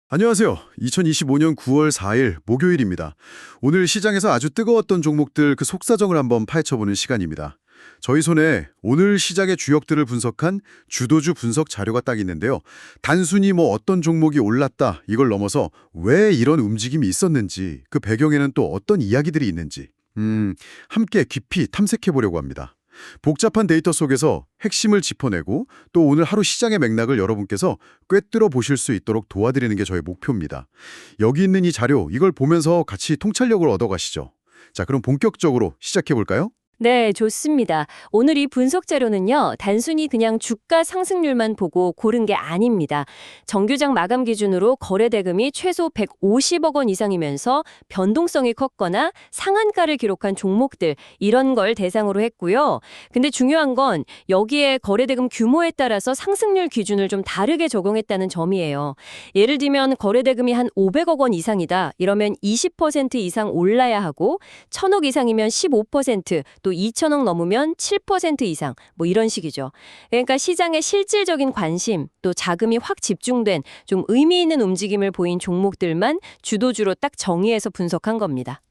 안녕하세요. 2025년 9월 4일 목요일입니다. 오늘 시장에서 아주 뜨거웠던 종목들 그 속사정을 한번 파헤쳐보는 시간입니다. 저희 손에 오늘 시장의 주역들을 분석한 주도주 분석 자료가 딱 있는데요. 단순히 어떤 종목이 올랐다 이걸 넘어서 왜 이런 움직임이 있었는지, 그 배경에는 또 어떤 이야기들이 있는지 함께 깊이 탐색해보려고 합니다. 복잡한 데이터 속에서 핵심을 짚어내고 또 오늘 하루 시장의 맥락을 여러분께서 꿰뚫어 보실 수 있도록 도와드리는 게 저의 목표입니다. 여기 있는 이 자료, 이걸 보면서 같이 통찰력을 얻어가시죠. 자, 그럼 본격적으로 시작해볼까요? 네, 좋습니다. 오늘 이 분석 자료는요, 단순히 그냥 주가 상승률만 보고 고른 게 아닙니다. 정규장 마감 기준으로 거래 대금이 최소 150억 원 이상이면서 변동성이 컸거나 상한가를 기록한 종목들, 이런 걸 대상으로 했고요. 근데 중요한 건 여기에 거래 대금 규모에 따라서 상승률 기준을 좀 다르게 적용했다는 점이에요. 예를 들면 거래 대금이 한 500억 원 이상이다. 이러면 20% 이상 올라야 하고 1000억 이상이면 15%, 또 2천억 넘으면 7% 이상, 이런 식이죠. 그러니까 시장의 실질적인 관심, 또 자금이 확 집중된 좀 의미 있는 움직임을 보인 종목들만 주도주로 딱 정의해서 분석한 겁니다.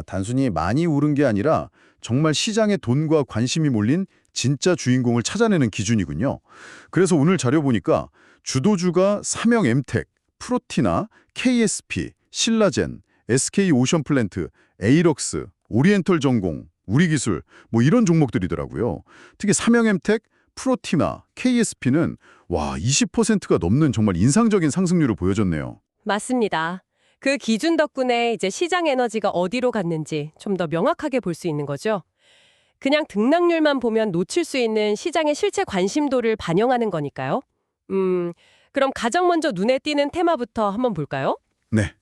단순히 많이 오른 게 아니라 정말 시장에 돈과 관심이 몰린 진짜 주인공을 찾아내는 기준이군요. 그래서 오늘 자료 보니까 주도주가 삼형엠텍, 프로티나, KSP, 신라젠, SK오션플랜트, 에이럭스, 오리엔털전공, 우리기술 이런 종목들이더라고요. 특히 삼형엠텍, 프로티나, KSP는 20%가 넘는 정말 인상적인 상승률을 보여줬네요. 맞습니다. 그 기준 덕분에 이제 시장 에너지가 어디로 갔는지 좀 더 명확하게 볼 수 있는 거죠. 그냥 등락률만 보면 놓칠 수 있는 시장의 실제 관심도를 반영하는 거니까요. 그럼 가장 먼저 눈에 띄는 테마부터 한번 볼까요? 네.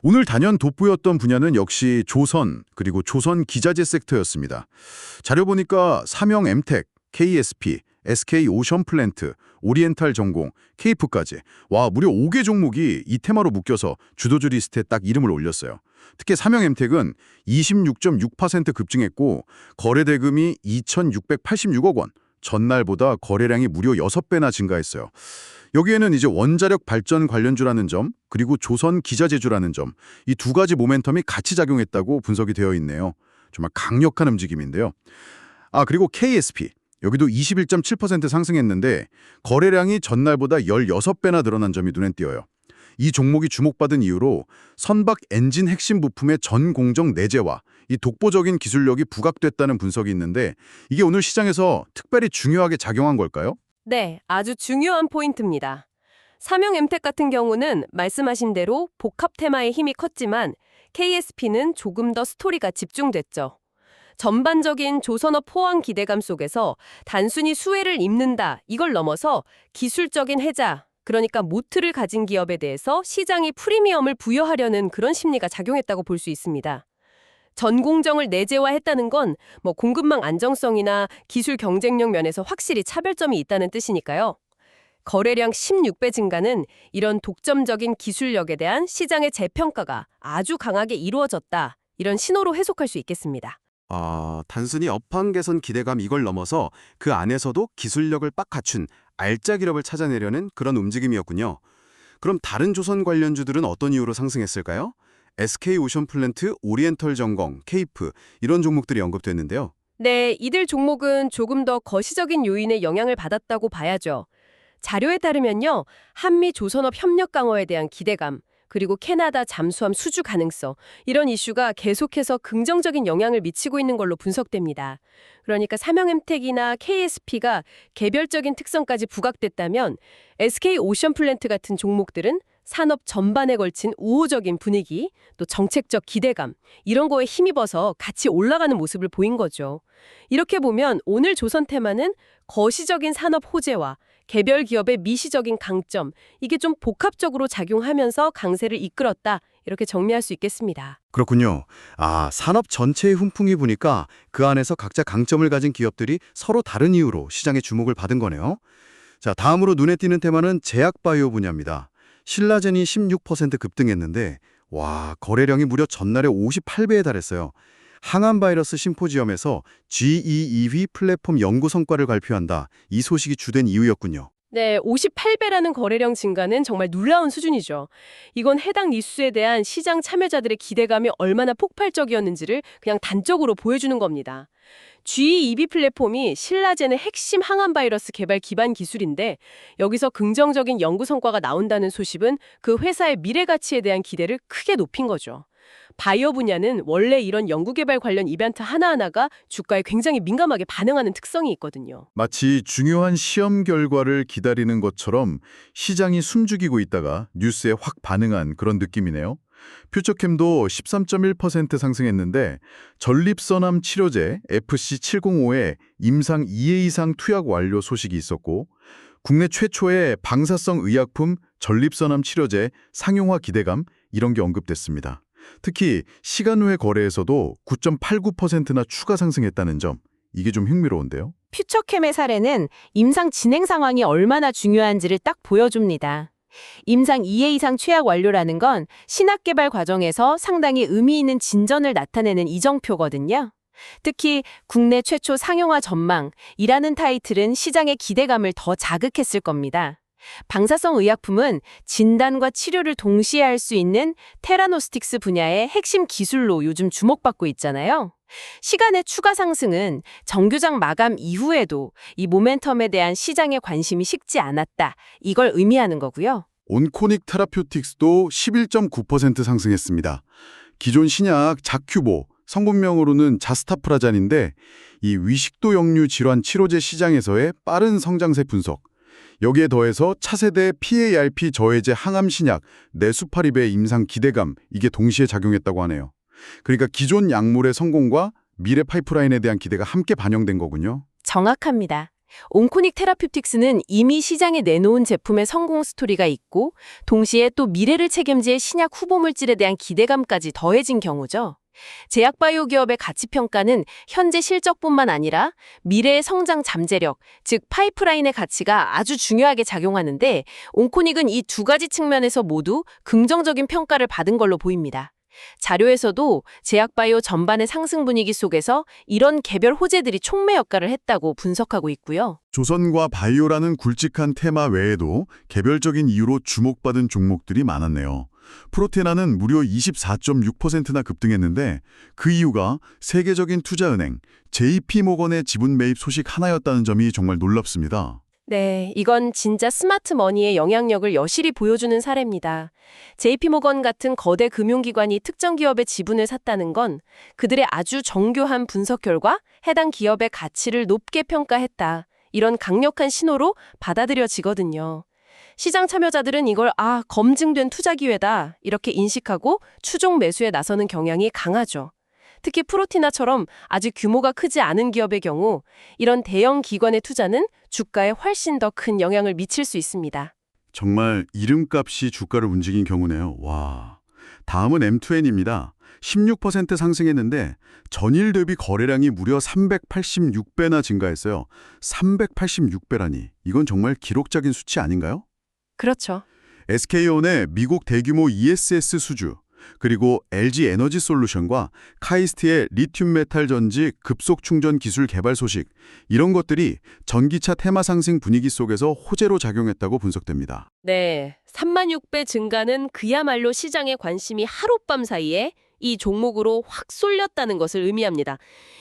오늘 단연 돋보였던 분야는 역시 조선, 그리고 조선 기자재 섹터였습니다. 자료 보니까 삼형엠텍, KSP, SK오션플랜트, 오리엔탈전공, 케이프까지 무려 5개 종목이 이 테마로 묶여서 주도주 리스트에 딱 이름을 올렸어요. 특히 삼형엠텍은 26.6% 급증했고 거래 대금이 2,686억 원, 전날보다 거래량이 무려 6배나 증가했어요. 여기에는 이제 원자력 발전 관련주라는 점, 그리고 조선 기자재주라는 점, 이 두 가지 모멘텀이 같이 작용했다고 분석이 되어 있네요. 정말 강력한 움직임인데요. 그리고 KSP, 여기도 21.7% 상승했는데 거래량이 전날보다 16배나 늘어난 점이 눈에 띄어요. 이 종목이 주목받은 이유로 선박 엔진 핵심 부품의 전 공정 내재화, 이 독보적인 기술력이 부각됐다는 분석이 있는데 이게 오늘 시장에서 특별히 중요하게 작용한 걸까요? 네, 아주 중요한 포인트입니다. 삼형엠텍 같은 경우는 말씀하신 대로 복합 테마의 힘이 컸지만 KSP는 조금 더 스토리가 집중됐죠. 전반적인 조선업 포항 기대감 속에서 단순히 수혜를 입는다 이걸 넘어서 기술적인 혜자, 그러니까 모트를 가진 기업에 대해서 시장이 프리미엄을 부여하려는 그런 심리가 작용했다고 볼 수 있습니다. 전공정을 내재화했다는 건 공급망 안정성이나 기술 경쟁력 면에서 확실히 차별점이 있다는 뜻이니까요. 거래량 16배 증가는 이런 독점적인 기술력에 대한 시장의 재평가가 아주 강하게 이루어졌다. 이런 신호로 해석할 수 있겠습니다. 단순히 업황 개선 기대감 이걸 넘어서 그 안에서도 기술력을 빡 갖춘 알짜 기업을 찾아내려는 그런 움직임이었군요. 그럼 다른 조선 관련주들은 어떤 이유로 상승했을까요? SK오션플랜트, 오리엔털전공, 케이프 이런 종목들이 언급됐는데요. 네, 이들 종목은 조금 더 거시적인 요인의 영향을 받았다고 봐야죠. 자료에 따르면요, 한미 조선업 협력 강화에 대한 기대감, 그리고 캐나다 잠수함 수주 가능성, 이런 이슈가 계속해서 긍정적인 영향을 미치고 있는 걸로 분석됩니다. 그러니까 삼형엠텍이나 KSP가 개별적인 특성까지 부각됐다면 SK오션플랜트 같은 종목들은 산업 전반에 걸친 우호적인 분위기, 또 정책적 기대감, 이런 거에 힘입어서 같이 올라가는 모습을 보인 거죠. 이렇게 보면 오늘 조선 테마는 거시적인 산업 호재와 개별 기업의 미시적인 강점, 이게 좀 복합적으로 작용하면서 강세를 이끌었다. 이렇게 정리할 수 있겠습니다. 그렇군요. 산업 전체의 훈풍이 부니까 그 안에서 각자 강점을 가진 기업들이 서로 다른 이유로 시장의 주목을 받은 거네요. 자, 다음으로 눈에 띄는 테마는 제약바이오 분야입니다. 신라젠이 16% 급등했는데 거래량이 무려 전날에 58배에 달했어요. 항암 바이러스 심포지엄에서 GEEV 플랫폼 연구 성과를 발표한다. 이 소식이 주된 이유였군요. 네, 58배라는 거래량 증가는 정말 놀라운 수준이죠. 이건 해당 뉴스에 대한 시장 참여자들의 기대감이 얼마나 폭발적이었는지를 그냥 단적으로 보여주는 겁니다. GEB 플랫폼이 신라젠의 핵심 항암 바이러스 개발 기반 기술인데 여기서 긍정적인 연구 성과가 나온다는 소식은 그 회사의 미래 가치에 대한 기대를 크게 높인 거죠. 바이오 분야는 원래 이런 연구개발 관련 이벤트 하나하나가 주가에 굉장히 민감하게 반응하는 특성이 있거든요. 마치 중요한 시험 결과를 기다리는 것처럼 시장이 숨죽이고 있다가 뉴스에 확 반응한 그런 느낌이네요. 퓨처캠도 13.1% 상승했는데 전립선암 치료제 FC705의 임상 2회 이상 투약 완료 소식이 있었고 국내 최초의 방사성 의약품 전립선암 치료제 상용화 기대감 이런 게 언급됐습니다. 특히 시간외 거래에서도 9.89%나 추가 상승했다는 점, 이게 좀 흥미로운데요. 퓨처캠의 사례는 임상 진행 상황이 얼마나 중요한지를 딱 보여줍니다. 임상 2회 이상 취약 완료라는 건 신약 개발 과정에서 상당히 의미 있는 진전을 나타내는 이정표거든요. 특히 국내 최초 상용화 전망이라는 타이틀은 시장의 기대감을 더 자극했을 겁니다. 방사성 의약품은 진단과 치료를 동시에 할 수 있는 테라노스틱스 분야의 핵심 기술로 요즘 주목받고 있잖아요. 시간의 추가 상승은 정규장 마감 이후에도 이 모멘텀에 대한 시장의 관심이 식지 않았다. 이걸 의미하는 거고요. 온코닉 테라퓨틱스도 11.9% 상승했습니다. 기존 신약 자큐보, 성분명으로는 자스타프라잔인데 이 위식도 역류 질환 치료제 시장에서의 빠른 성장세 분석, 여기에 더해서 차세대 PARP 저해제 항암 신약 네수파립의 임상 기대감, 이게 동시에 작용했다고 하네요. 그러니까 기존 약물의 성공과 미래 파이프라인에 대한 기대가 함께 반영된 거군요. 정확합니다. 온코닉 테라퓨틱스는 이미 시장에 내놓은 제품의 성공 스토리가 있고 동시에 또 미래를 책임질 신약 후보 물질에 대한 기대감까지 더해진 경우죠. 제약바이오 기업의 가치평가는 현재 실적뿐만 아니라 미래의 성장 잠재력, 즉 파이프라인의 가치가 아주 중요하게 작용하는데 온코닉은 이 두 가지 측면에서 모두 긍정적인 평가를 받은 걸로 보입니다. 자료에서도 제약바이오 전반의 상승 분위기 속에서 이런 개별 호재들이 촉매 역할을 했다고 분석하고 있고요. 조선과 바이오라는 굵직한 테마 외에도 개별적인 이유로 주목받은 종목들이 많았네요. 프로테나는 무려 24.6%나 급등했는데 그 이유가 세계적인 투자은행 JP모건의 지분 매입 소식 하나였다는 점이 정말 놀랍습니다. 네, 이건 진짜 스마트 머니의 영향력을 여실히 보여주는 사례입니다. JP모건 같은 거대 금융기관이 특정 기업의 지분을 샀다는 건 그들의 아주 정교한 분석 결과 해당 기업의 가치를 높게 평가했다. 이런 강력한 신호로 받아들여지거든요. 시장 참여자들은 이걸 검증된 투자 기회다 이렇게 인식하고 추종 매수에 나서는 경향이 강하죠. 특히 프로티나처럼 아직 규모가 크지 않은 기업의 경우 이런 대형 기관의 투자는 주가에 훨씬 더 큰 영향을 미칠 수 있습니다. 정말 이름값이 주가를 움직인 경우네요. 와. 다음은 M2N입니다. 16% 상승했는데 전일 대비 거래량이 무려 386배나 증가했어요. 386배라니. 이건 정말 기록적인 수치 아닌가요? 그렇죠. SK온의 미국 대규모 ESS 수주, 그리고 LG 에너지 솔루션과 카이스트의 리튬 메탈 전지 급속 충전 기술 개발 소식, 이런 것들이 전기차 테마 상승 분위기 속에서 호재로 작용했다고 분석됩니다. 네, 36배 증가는 그야말로 시장의 관심이 하룻밤 사이에 이 종목으로 확 쏠렸다는 것을 의미합니다.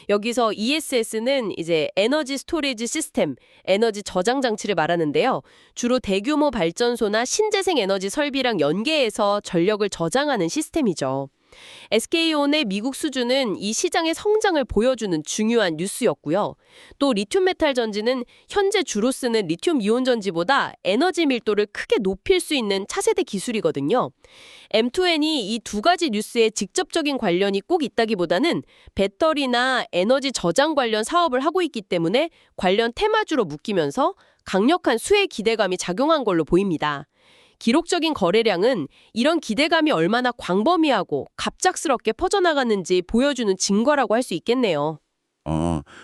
여기서 ESS는 이제 에너지 스토리지 시스템, 에너지 저장 장치를 말하는데요. 주로 대규모 발전소나 신재생 에너지 설비랑 연계해서 전력을 저장하는 시스템이죠. SK온의 미국 수주는 이 시장의 성장을 보여주는 중요한 뉴스였고요. 또 리튬 메탈 전지는 현재 주로 쓰는 리튬 이온 전지보다 에너지 밀도를 크게 높일 수 있는 차세대 기술이거든요. M2N이 이 두 가지 뉴스에 직접적인 관련이 꼭 있다기보다는 배터리나 에너지 저장 관련 사업을 하고 있기 때문에 관련 테마주로 묶이면서 강력한 수혜 기대감이 작용한 걸로 보입니다. 기록적인 거래량은 이런 기대감이 얼마나 광범위하고 갑작스럽게 퍼져나갔는지 보여주는 증거라고 할 수 있겠네요.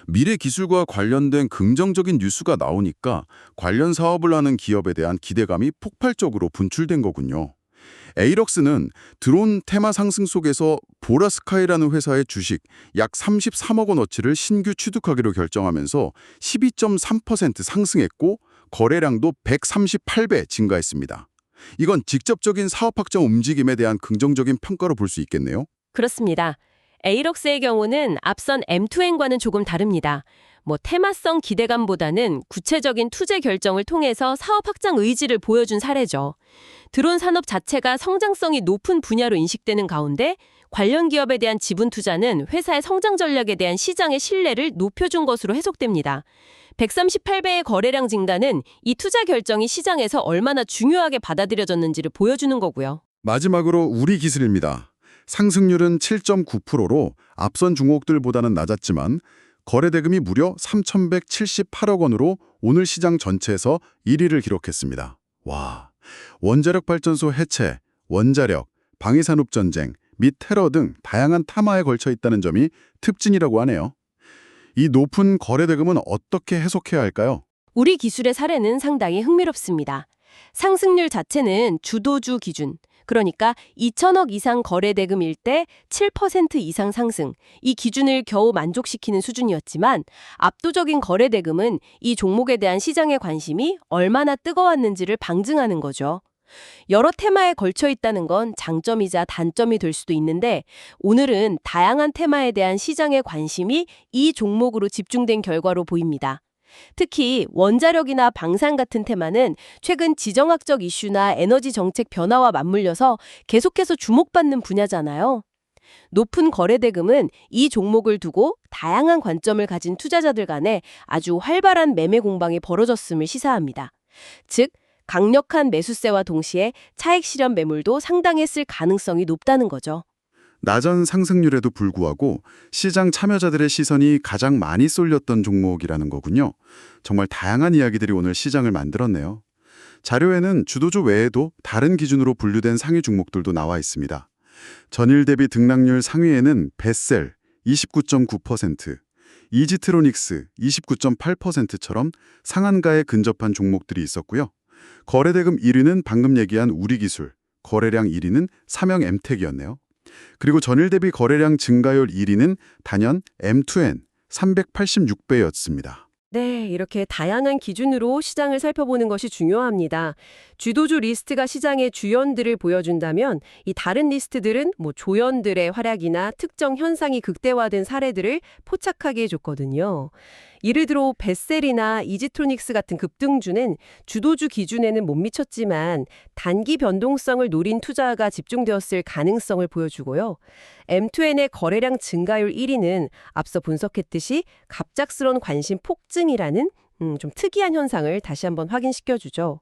미래 기술과 관련된 긍정적인 뉴스가 나오니까 관련 사업을 하는 기업에 대한 기대감이 폭발적으로 분출된 거군요. 에이럭스는 드론 테마 상승 속에서 보라스카이라는 회사의 주식 약 33억 원어치를 신규 취득하기로 결정하면서 12.3% 상승했고 거래량도 138배 증가했습니다. 이건 직접적인 사업 확장 움직임에 대한 긍정적인 평가로 볼 수 있겠네요. 그렇습니다. 에이럭스의 경우는 앞선 M2N과는 조금 다릅니다. 테마성 기대감보다는 구체적인 투자 결정을 통해서 사업 확장 의지를 보여준 사례죠. 드론 산업 자체가 성장성이 높은 분야로 인식되는 가운데 관련 기업에 대한 지분 투자는 회사의 성장 전략에 대한 시장의 신뢰를 높여준 것으로 해석됩니다. 138배의 거래량 증가는 이 투자 결정이 시장에서 얼마나 중요하게 받아들여졌는지를 보여주는 거고요. 마지막으로 우리 기술입니다. 상승률은 7.9%로 앞선 종목들보다는 낮았지만 거래 대금이 무려 3,178억 원으로 오늘 시장 전체에서 1위를 기록했습니다. 와, 원자력 발전소 해체, 원자력, 방위산업 전쟁, 및 테러 등 다양한 테마에 걸쳐 있다는 점이 특징이라고 하네요. 이 높은 거래 대금은 어떻게 해석해야 할까요? 우리 기술의 사례는 상당히 흥미롭습니다. 상승률 자체는 주도주 기준, 그러니까 2천억 이상 거래 대금일 때 7% 이상 상승, 이 기준을 겨우 만족시키는 수준이었지만 압도적인 거래 대금은 이 종목에 대한 시장의 관심이 얼마나 뜨거웠는지를 방증하는 거죠. 여러 테마에 걸쳐 있다는 건 장점이자 단점이 될 수도 있는데 오늘은 다양한 테마에 대한 시장의 관심이 이 종목으로 집중된 결과로 보입니다. 특히 원자력이나 방산 같은 테마는 최근 지정학적 이슈나 에너지 정책 변화와 맞물려서 계속해서 주목받는 분야잖아요. 높은 거래 대금은 이 종목을 두고 다양한 관점을 가진 투자자들 간에 아주 활발한 매매 공방이 벌어졌음을 시사합니다. 즉, 강력한 매수세와 동시에 차익 실현 매물도 상당했을 가능성이 높다는 거죠. 낮은 상승률에도 불구하고 시장 참여자들의 시선이 가장 많이 쏠렸던 종목이라는 거군요. 정말 다양한 이야기들이 오늘 시장을 만들었네요. 자료에는 주도주 외에도 다른 기준으로 분류된 상위 종목들도 나와 있습니다. 전일 대비 등락률 상위에는 베셀 29.9%, 이지트로닉스 29.8%처럼 상한가에 근접한 종목들이 있었고요. 거래대금 1위는 방금 얘기한 우리기술, 거래량 1위는 삼형 엠텍이었네요. 그리고 전일 대비 거래량 증가율 1위는 단연 M2N 386배였습니다. 네, 이렇게 다양한 기준으로 시장을 살펴보는 것이 중요합니다. 주도주 리스트가 시장의 주연들을 보여준다면 이 다른 리스트들은 조연들의 활약이나 특정 현상이 극대화된 사례들을 포착하게 해줬거든요. 예를 들어 베셀이나 이지트로닉스 같은 급등주는 주도주 기준에는 못 미쳤지만 단기 변동성을 노린 투자가 집중되었을 가능성을 보여주고요. M2N의 거래량 증가율 1위는 앞서 분석했듯이 갑작스러운 관심 폭증이라는 좀 특이한 현상을 다시 한번 확인시켜주죠.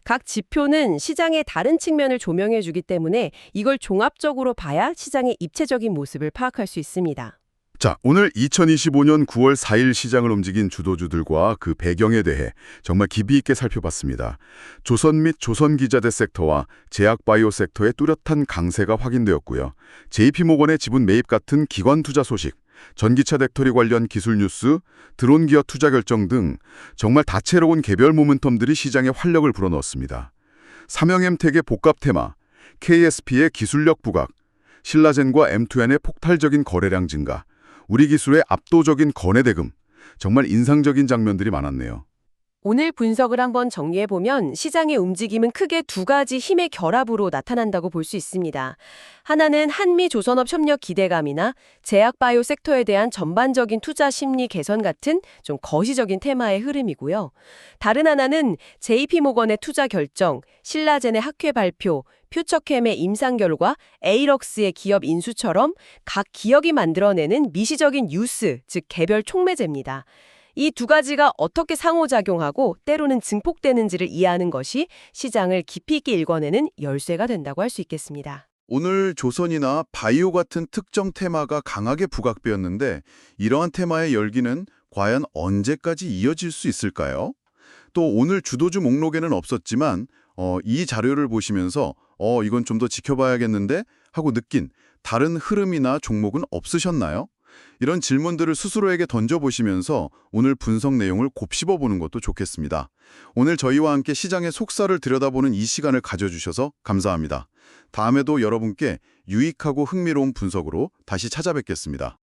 각 지표는 시장의 다른 측면을 조명해주기 때문에 이걸 종합적으로 봐야 시장의 입체적인 모습을 파악할 수 있습니다. 자, 오늘 2025년 9월 4일 시장을 움직인 주도주들과 그 배경에 대해 정말 깊이 있게 살펴봤습니다. 조선 및 조선기자재 섹터와 제약바이오 섹터의 뚜렷한 강세가 확인되었고요. JP모건의 지분 매입 같은 기관 투자 소식, 전기차 배터리 관련 기술 뉴스, 드론 기업 투자 결정 등 정말 다채로운 개별 모멘텀들이 시장에 활력을 불어넣었습니다. 삼형엠텍의 복합 테마, KSP의 기술력 부각, 신라젠과 M2N의 폭발적인 거래량 증가, 우리 기술의 압도적인 거래 대금, 정말 인상적인 장면들이 많았네요. 오늘 분석을 한번 정리해보면 시장의 움직임은 크게 두 가지 힘의 결합으로 나타난다고 볼 수 있습니다. 하나는 한미-조선업 협력 기대감이나 제약바이오 섹터에 대한 전반적인 투자 심리 개선 같은 좀 거시적인 테마의 흐름이고요. 다른 하나는 JP모건의 투자 결정, 신라젠의 학회 발표, 퓨처캠의 임상 결과, 에이럭스의 기업 인수처럼 각 기업이 만들어내는 미시적인 뉴스, 즉 개별 촉매제입니다. 이 두 가지가 어떻게 상호작용하고 때로는 증폭되는지를 이해하는 것이 시장을 깊이 있게 읽어내는 열쇠가 된다고 할 수 있겠습니다. 오늘 조선이나 바이오 같은 특정 테마가 강하게 부각되었는데 이러한 테마의 열기는 과연 언제까지 이어질 수 있을까요? 또 오늘 주도주 목록에는 없었지만 이 자료를 보시면서 이건 좀 더 지켜봐야겠는데 하고 느낀 다른 흐름이나 종목은 없으셨나요? 이런 질문들을 스스로에게 던져보시면서 오늘 분석 내용을 곱씹어보는 것도 좋겠습니다. 오늘 저희와 함께 시장의 속살을 들여다보는 이 시간을 가져주셔서 감사합니다. 다음에도 여러분께 유익하고 흥미로운 분석으로 다시 찾아뵙겠습니다.